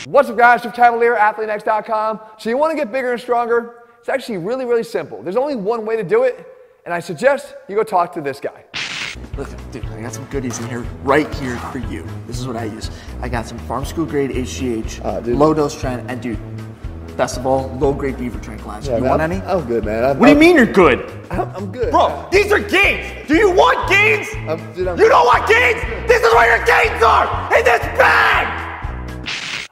What's up guys, Chef Cavalier, ATHLEAN-X.com. So you want to get bigger and stronger? It's actually really, really simple. There's only one way to do it, and I suggest you go talk to this guy. Listen, dude, I got some goodies in here right here for you. This is what I use. I got some farm school grade HGH, low dose tren, and dude, best of all, low grade beaver tranquilizer. Yeah, you man, want any? I'm good, man. What do you mean you're good? I'm good. Bro, these are gains. Do you want gains? Dude, you don't want gains? This is where your gains are, in this bag!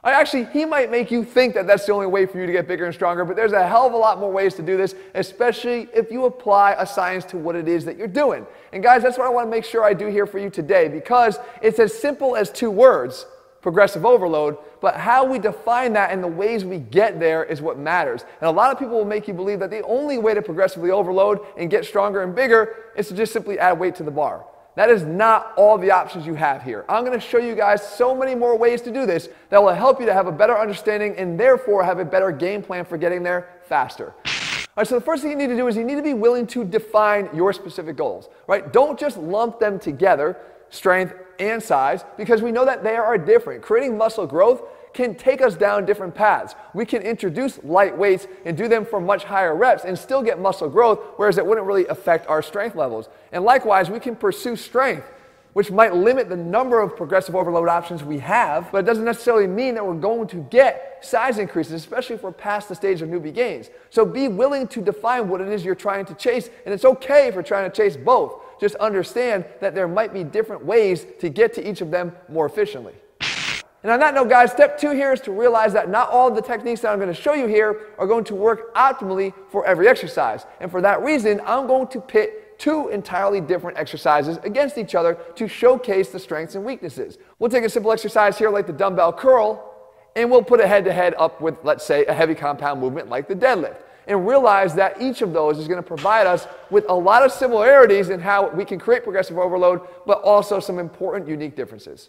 Actually, he might make you think that that's the only way for you to get bigger and stronger, but there's a hell of a lot more ways to do this, especially if you apply a science to what it is that you're doing. And guys, that's what I want to make sure I do here for you today, because it's as simple as two words, progressive overload, but how we define that and the ways we get there is what matters. And a lot of people will make you believe that the only way to progressively overload and get stronger and bigger is to just simply add weight to the bar. That is not all the options you have here. I'm going to show you guys so many more ways to do this that will help you to have a better understanding and therefore have a better game plan for getting there faster. All right, so the first thing you need to do is you need to be willing to define your specific goals, right? Don't just lump them together, strength and size, because we know that they are different. Creating muscle growth can take us down different paths. We can introduce light weights and do them for much higher reps and still get muscle growth, whereas it wouldn't really affect our strength levels. And likewise, we can pursue strength, which might limit the number of progressive overload options we have, but it doesn't necessarily mean that we're going to get size increases, especially if we're past the stage of newbie gains. So be willing to define what it is you're trying to chase, and it's okay if you're trying to chase both. Just understand that there might be different ways to get to each of them more efficiently. And on that note, guys, step 2 here is to realize that not all of the techniques that I'm going to show you here are going to work optimally for every exercise. And for that reason, I'm going to pit 2 entirely different exercises against each other to showcase the strengths and weaknesses. We'll take a simple exercise here like the dumbbell curl, and we'll put it head-to-head up with, let's say, a heavy compound movement like the deadlift. And realize that each of those is going to provide us with a lot of similarities in how we can create progressive overload, but also some important unique differences.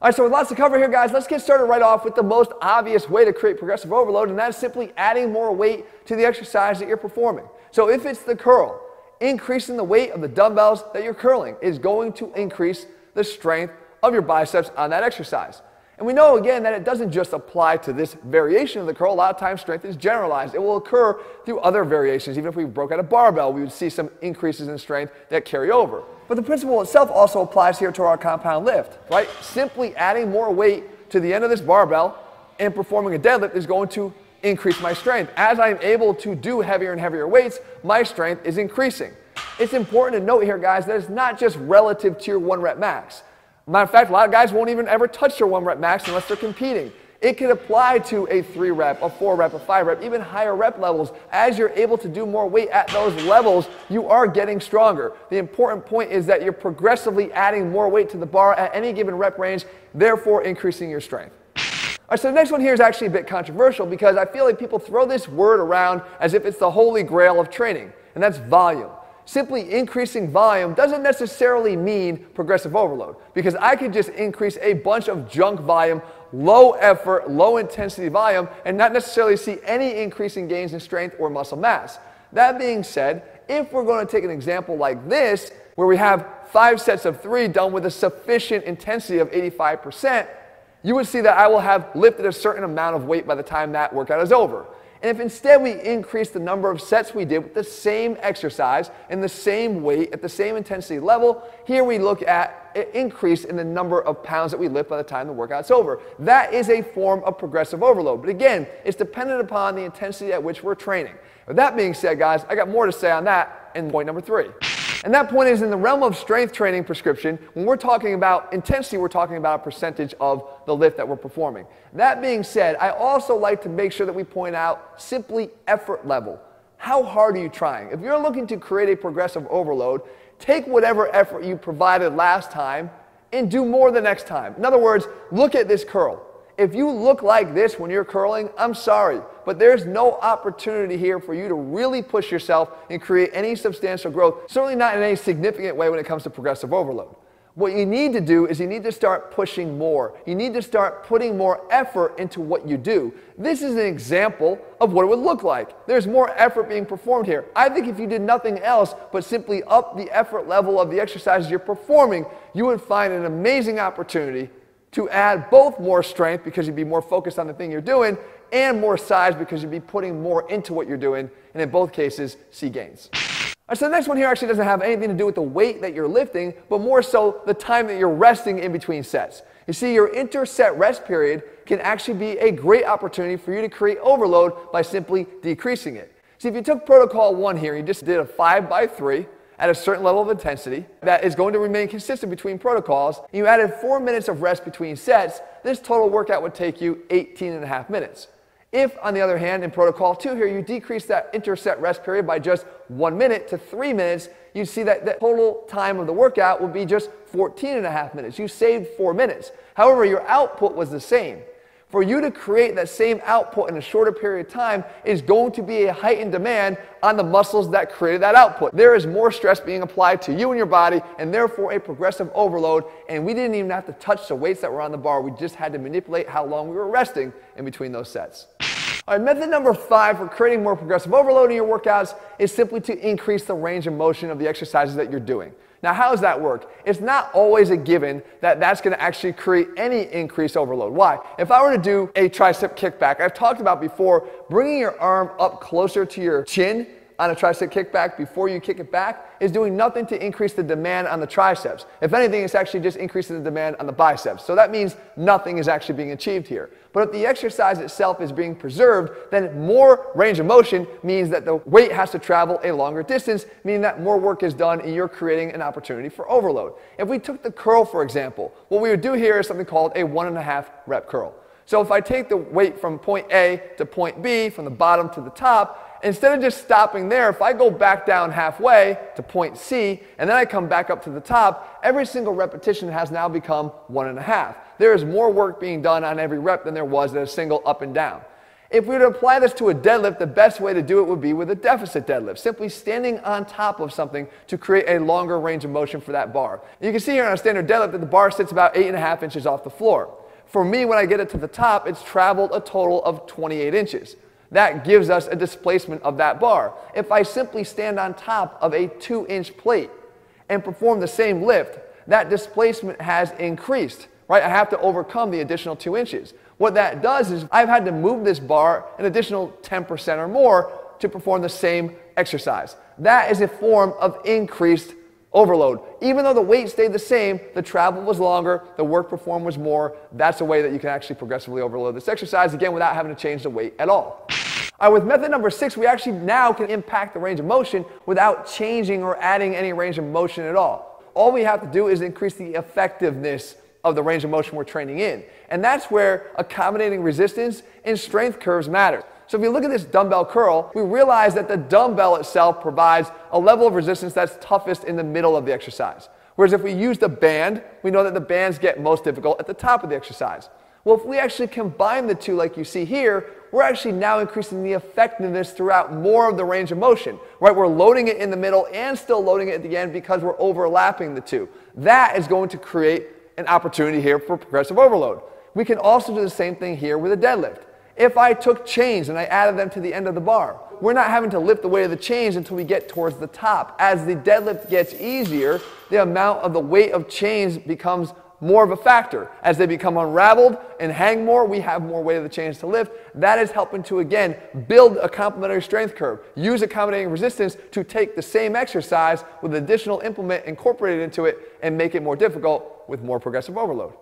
All right, so with lots to cover here, guys, let's get started right off with the most obvious way to create progressive overload, and that's simply adding more weight to the exercise that you're performing. So if it's the curl, increasing the weight of the dumbbells that you're curling is going to increase the strength of your biceps on that exercise. And we know, again, that it doesn't just apply to this variation of the curl. A lot of times strength is generalized. It will occur through other variations. Even if we broke out a barbell, we would see some increases in strength that carry over. But the principle itself also applies here to our compound lift, right? Simply adding more weight to the end of this barbell and performing a deadlift is going to increase my strength. As I'm able to do heavier and heavier weights, my strength is increasing. It's important to note here, guys, that it's not just relative to your 1 rep max. Matter of fact, a lot of guys won't even ever touch their 1 rep max unless they're competing. It can apply to a 3 rep, a 4 rep, a 5 rep, even higher rep levels. As you're able to do more weight at those levels, you are getting stronger. The important point is that you're progressively adding more weight to the bar at any given rep range, therefore increasing your strength. All right, so the next one here is actually a bit controversial because I feel like people throw this word around as if it's the holy grail of training, and that's volume. Simply increasing volume doesn't necessarily mean progressive overload, because I could just increase a bunch of junk volume, low effort, low intensity volume, and not necessarily see any increase in gains in strength or muscle mass. That being said, if we're going to take an example like this, where we have 5 sets of 3 done with a sufficient intensity of 85%, you would see that I will have lifted a certain amount of weight by the time that workout is over. And if instead we increase the number of sets we did with the same exercise and the same weight at the same intensity level, here we look at an increase in the number of pounds that we lift by the time the workout's over. That is a form of progressive overload. But again, it's dependent upon the intensity at which we're training. With that being said, guys, I got more to say on that in point number 3. And that point is in the realm of strength training prescription. When we're talking about intensity, we're talking about a percentage of the lift that we're performing. That being said, I also like to make sure that we point out simply effort level. How hard are you trying? If you're looking to create a progressive overload, take whatever effort you provided last time and do more the next time. In other words, look at this curl. If you look like this when you're curling, I'm sorry, but there's no opportunity here for you to really push yourself and create any substantial growth, certainly not in any significant way when it comes to progressive overload. What you need to do is you need to start pushing more. You need to start putting more effort into what you do. This is an example of what it would look like. There's more effort being performed here. I think if you did nothing else but simply up the effort level of the exercises you're performing, you would find an amazing opportunity to add both more strength because you'd be more focused on the thing you're doing, and more size because you'd be putting more into what you're doing, and in both cases, see gains. All right, so the next one here actually doesn't have anything to do with the weight that you're lifting, but more so the time that you're resting in between sets. You see, your inter-set rest period can actually be a great opportunity for you to create overload by simply decreasing it. See, if you took protocol 1 here, you just did a 5x3 at a certain level of intensity that is going to remain consistent between protocols, and you added 4 minutes of rest between sets, this total workout would take you 18.5 minutes. If, on the other hand, in protocol 2 here, you decrease that inter-set rest period by just 1 minute to 3 minutes, you see that the total time of the workout would be just 14.5 minutes. You saved 4 minutes. However, your output was the same. For you to create that same output in a shorter period of time is going to be a heightened demand on the muscles that created that output. There is more stress being applied to you and your body, and therefore a progressive overload, and we didn't even have to touch the weights that were on the bar. We just had to manipulate how long we were resting in between those sets. All right, method number 5 for creating more progressive overload in your workouts is simply to increase the range of motion of the exercises that you're doing. Now, how does that work? It's not always a given that that's going to actually create any increased overload. Why? If I were to do a tricep kickback, I've talked about before, bringing your arm up closer to your chin on a tricep kickback before you kick it back is doing nothing to increase the demand on the triceps. If anything, it's actually just increasing the demand on the biceps. So that means nothing is actually being achieved here. But if the exercise itself is being preserved, then more range of motion means that the weight has to travel a longer distance, meaning that more work is done and you're creating an opportunity for overload. If we took the curl, for example, what we would do here is something called a 1.5 rep curl. So if I take the weight from point A to point B, from the bottom to the top, instead of just stopping there, if I go back down halfway to point C, and then I come back up to the top, every single repetition has now become 1.5. There is more work being done on every rep than there was at a single up and down. If we were to apply this to a deadlift, the best way to do it would be with a deficit deadlift, simply standing on top of something to create a longer range of motion for that bar. You can see here on a standard deadlift that the bar sits about 8.5 inches off the floor. For me, when I get it to the top, it's traveled a total of 28 inches. That gives us a displacement of that bar. If I simply stand on top of a 2-inch plate and perform the same lift, that displacement has increased, right? I have to overcome the additional 2 inches. What that does is I've had to move this bar an additional 10% or more to perform the same exercise. That is a form of increased overload. Even though the weight stayed the same, the travel was longer, the work performed was more. That's a way that you can actually progressively overload this exercise, again, without having to change the weight at all. All right, with method number 6, we actually now can impact the range of motion without changing or adding any range of motion at all. All we have to do is increase the effectiveness of the range of motion we're training in. And that's where accommodating resistance and strength curves matter. So if you look at this dumbbell curl, we realize that the dumbbell itself provides a level of resistance that's toughest in the middle of the exercise. Whereas if we use the band, we know that the bands get most difficult at the top of the exercise. Well, if we actually combine the two like you see here, we're actually now increasing the effectiveness throughout more of the range of motion, right? We're loading it in the middle and still loading it at the end because we're overlapping the two. That is going to create an opportunity here for progressive overload. We can also do the same thing here with a deadlift. If I took chains and I added them to the end of the bar, we're not having to lift the weight of the chains until we get towards the top. As the deadlift gets easier, the amount of the weight of chains becomes more of a factor. As they become unraveled and hang more, we have more weight of the chains to lift. That is helping to, again, build a complementary strength curve. Use accommodating resistance to take the same exercise with an additional implement incorporated into it and make it more difficult with more progressive overload.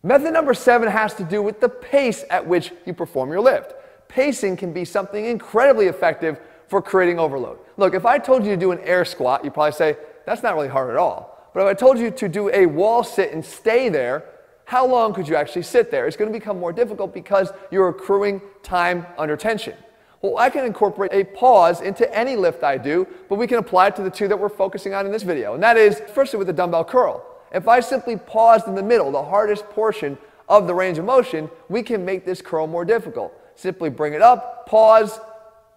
Method number 7 has to do with the pace at which you perform your lift. Pacing can be something incredibly effective for creating overload. Look, if I told you to do an air squat, you'd probably say, that's not really hard at all. But if I told you to do a wall sit and stay there, how long could you actually sit there? It's going to become more difficult because you're accruing time under tension. Well, I can incorporate a pause into any lift I do, but we can apply it to the two that we're focusing on in this video. And that is, firstly, with the dumbbell curl. If I simply paused in the middle, the hardest portion of the range of motion, we can make this curl more difficult. Simply bring it up, pause,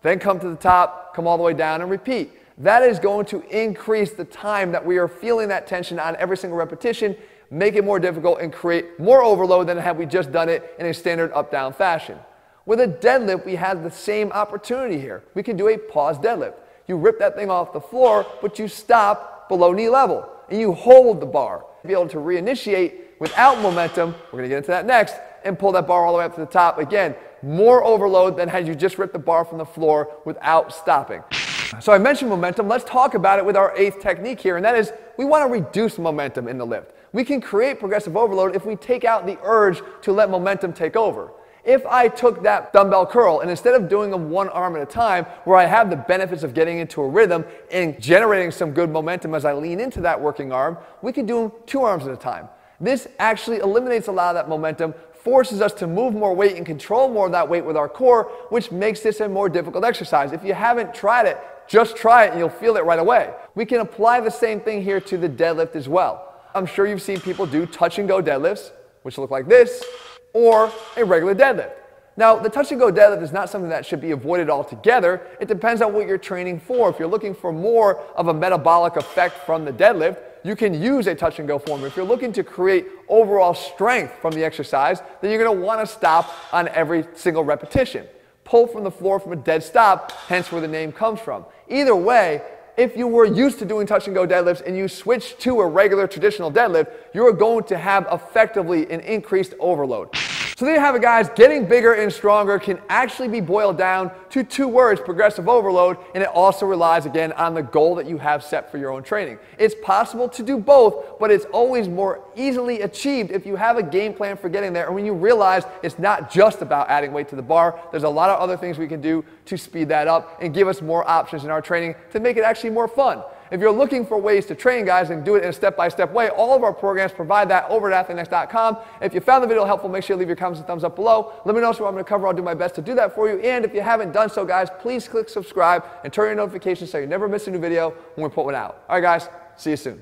then come to the top, come all the way down and repeat. That is going to increase the time that we are feeling that tension on every single repetition, make it more difficult, and create more overload than had we just done it in a standard up-down fashion. With a deadlift, we have the same opportunity here. We can do a pause deadlift. You rip that thing off the floor, but you stop below knee level, and you hold the bar. Be able to reinitiate without momentum, we're going to get into that next, and pull that bar all the way up to the top. Again, more overload than had you just ripped the bar from the floor without stopping. So I mentioned momentum. Let's talk about it with our 8th technique here, and that is we want to reduce momentum in the lift. We can create progressive overload if we take out the urge to let momentum take over. If I took that dumbbell curl and instead of doing them one arm at a time, where I have the benefits of getting into a rhythm and generating some good momentum as I lean into that working arm, we can do them 2 arms at a time. This actually eliminates a lot of that momentum, forces us to move more weight and control more of that weight with our core, which makes this a more difficult exercise. If you haven't tried it, just try it and you'll feel it right away. We can apply the same thing here to the deadlift as well. I'm sure you've seen people do touch and go deadlifts, which look like this, or a regular deadlift. Now, the touch and go deadlift is not something that should be avoided altogether. It depends on what you're training for. If you're looking for more of a metabolic effect from the deadlift, you can use a touch and go form. If you're looking to create overall strength from the exercise, then you're going to want to stop on every single repetition. Pull from the floor from a dead stop, hence where the name comes from. Either way, if you were used to doing touch and go deadlifts and you switch to a regular traditional deadlift, you're going to have effectively an increased overload. So there you have it, guys. Getting bigger and stronger can actually be boiled down to 2 words, progressive overload, and it also relies again on the goal that you have set for your own training. It's possible to do both, but it's always more easily achieved if you have a game plan for getting there, and when you realize it's not just about adding weight to the bar, there's a lot of other things we can do to speed that up and give us more options in our training to make it actually more fun. If you're looking for ways to train, guys, and do it in a step-by-step way, all of our programs provide that over at ATHLEAN-X.com. If you found the video helpful, make sure you leave your comments and thumbs up below. Let me know what I'm going to cover. I'll do my best to do that for you. And if you haven't done so, guys, please click subscribe and turn your notifications so you never miss a new video when we put one out. All right, guys, see you soon.